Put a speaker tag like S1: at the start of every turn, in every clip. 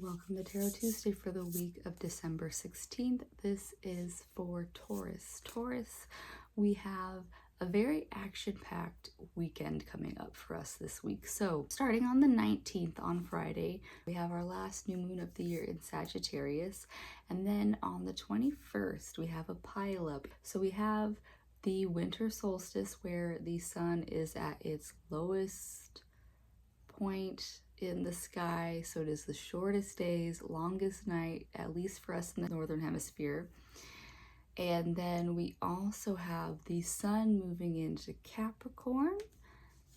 S1: welcome to Tarot Tuesday for the week of December 16th. This is for Taurus. Taurus, we have a very action-packed weekend coming up for us this week. So starting on the 19th on Friday, we have our last new moon of the year in Sagittarius. And then on the 21st, we have a pileup. So we have the winter solstice where the sun is at its lowest point in the sky, so it is the shortest days, longest night, at least for us in the northern hemisphere. And then we also have the sun moving into Capricorn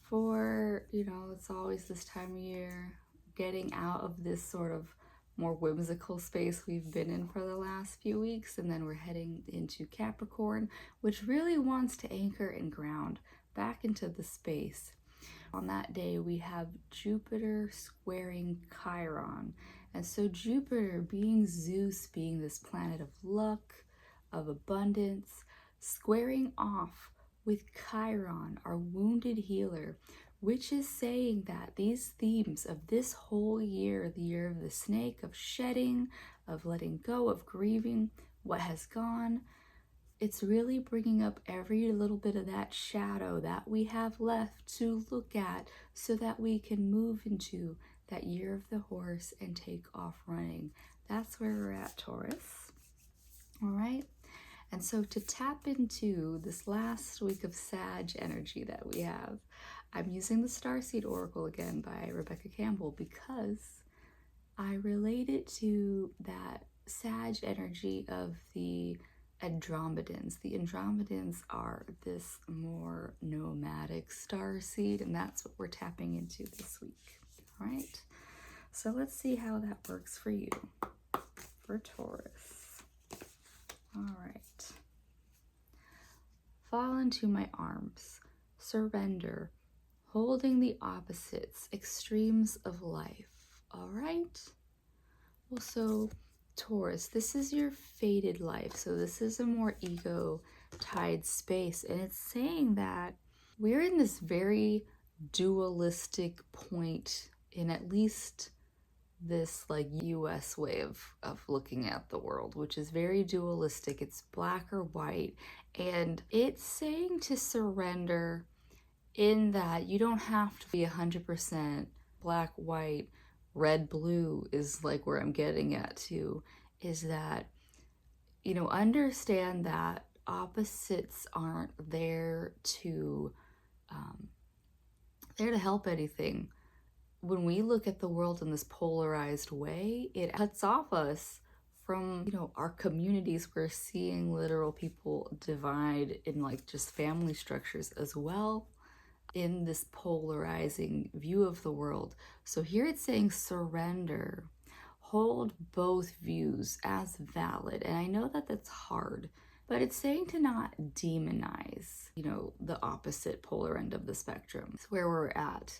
S1: for, it's always this time of year, getting out of this sort of more whimsical space we've been in for the last few weeks. And then we're heading into Capricorn, which really wants to anchor and ground back into the space. On that day, we have Jupiter squaring Chiron. And so Jupiter, being Zeus, being this planet of luck, of abundance, squaring off with Chiron, our wounded healer, which is saying that these themes of this whole year, the year of the snake, of shedding, of letting go, of grieving what has gone, it's really bringing up every little bit of that shadow that we have left to look at so that we can move into that year of the horse and take off running. That's where we're at, Taurus. All right. And so to tap into this last week of Sag energy that we have, I'm using the Starseed Oracle again by Rebecca Campbell because I relate it to that Sag energy of the Andromedans. The Andromedans are this more nomadic starseed, and that's what we're tapping into this week. All right, so let's see how that works for you, for Taurus. All right. Fall into my arms, surrender, holding the opposites, extremes of life. All right. Well, so Taurus, this is your fated life. So this is a more ego-tied space. And it's saying that we're in this very dualistic point in at least this like US way of looking at the world, which is very dualistic. It's black or white. And it's saying to surrender in that you don't have to be 100% black, white, red, blue is like where I'm getting at too, is that, understand that opposites aren't there to help anything. When we look at the world in this polarized way, it cuts off us from, our communities. We're seeing literal people divide in like just family structures as well, in this polarizing view of the world. So here it's saying surrender, hold both views as valid. And I know that that's hard, but it's saying to not demonize, the opposite polar end of the spectrum. It's where we're at.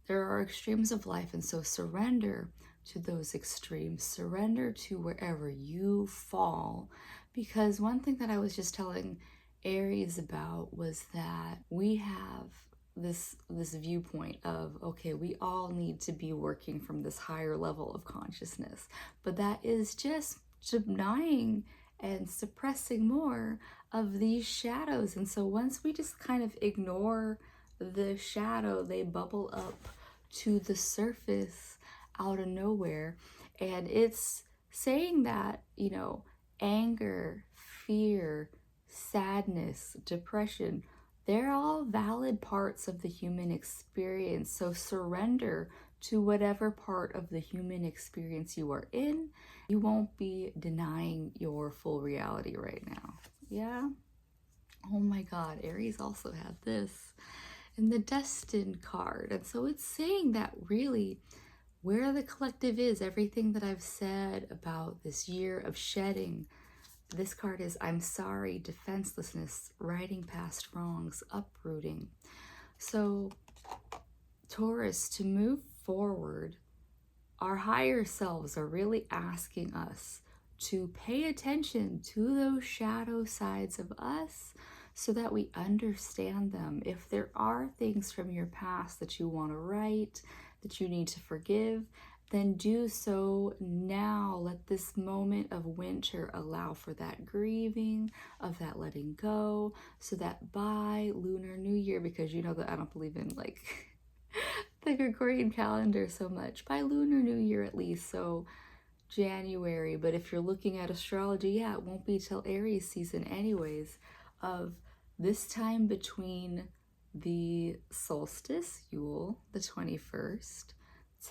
S1: There are extremes of life, and so surrender to those extremes. Surrender to wherever you fall. Because one thing that I was just telling Aries about was that we have this viewpoint of, okay, we all need to be working from this higher level of consciousness, but that is just denying and suppressing more of these shadows. And so once we just kind of ignore the shadow, they bubble up to the surface out of nowhere. And it's saying that, anger, fear, sadness, depression, they're all valid parts of the human experience. So surrender to whatever part of the human experience you are in. You won't be denying your full reality right now. Yeah? Oh my God, Aries also had this in the Destined card. And so it's saying that really where the collective is, everything that I've said about this year of shedding, this card is I'm sorry, defenselessness, riding past wrongs, uprooting. So Taurus, to move forward, our higher selves are really asking us to pay attention to those shadow sides of us so that we understand them. If there are things from your past that you want to right, that you need to forgive, then do so now. Let this moment of winter allow for that grieving, of that letting go, so that by Lunar New Year, because you know that I don't believe in like the Gregorian calendar so much, by Lunar New Year at least, so January, but if you're looking at astrology, yeah, it won't be till Aries season anyways, of this time between the solstice, Yule, the 21st,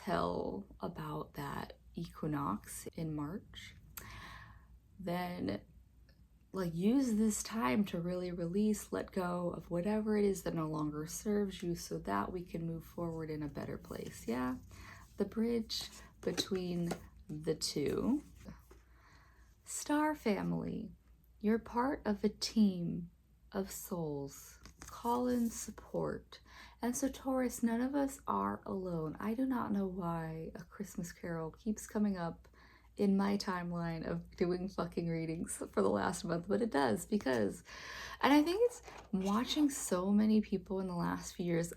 S1: till about that equinox in March. Then like use this time to really release, let go of whatever it is that no longer serves you so that we can move forward in a better place. Yeah, the bridge between the two. Star family, you're part of a team of souls. Call in support. And so Taurus, none of us are alone. I do not know why A Christmas Carol keeps coming up in my timeline of doing fucking readings for the last month, but it does, because, and I think it's watching so many people in the last few years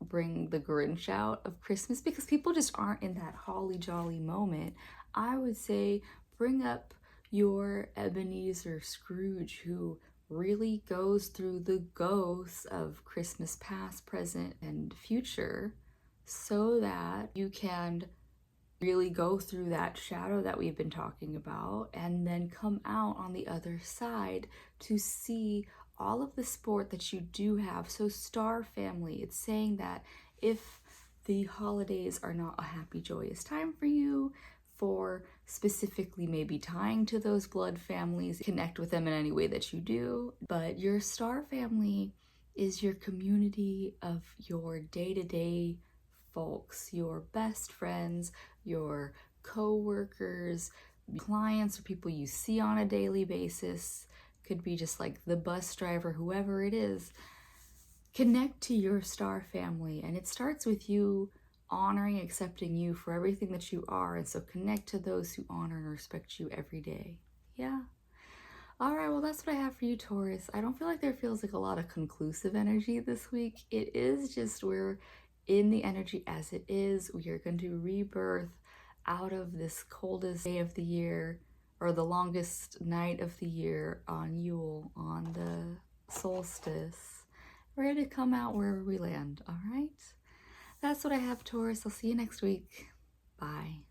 S1: bring the Grinch out of Christmas because people just aren't in that holly jolly moment. I would say bring up your Ebenezer Scrooge, who really goes through the ghosts of Christmas past, present, and future, so that you can really go through that shadow that we've been talking about and then come out on the other side to see all of the sport that you do have. So star family, it's saying that if the holidays are not a happy, joyous time for you, for specifically maybe tying to those blood families, connect with them in any way that you do, but your star family is your community of your day-to-day folks, your best friends, your co-workers, clients, or people you see on a daily basis. Could be just like the bus driver, whoever it is. Connect to your star family, and it starts with you honoring, accepting you for everything that you are. And so connect to those who honor and respect you every day. Yeah. All right, well, that's what I have for you, Taurus. I don't feel like there feels like a lot of conclusive energy this week. It is just we're in the energy as it is. We are going to rebirth out of this coldest day of the year, or the longest night of the year on Yule, on the solstice. We're ready to come out wherever we land, all right? That's what I have, Taurus. I'll see you next week. Bye.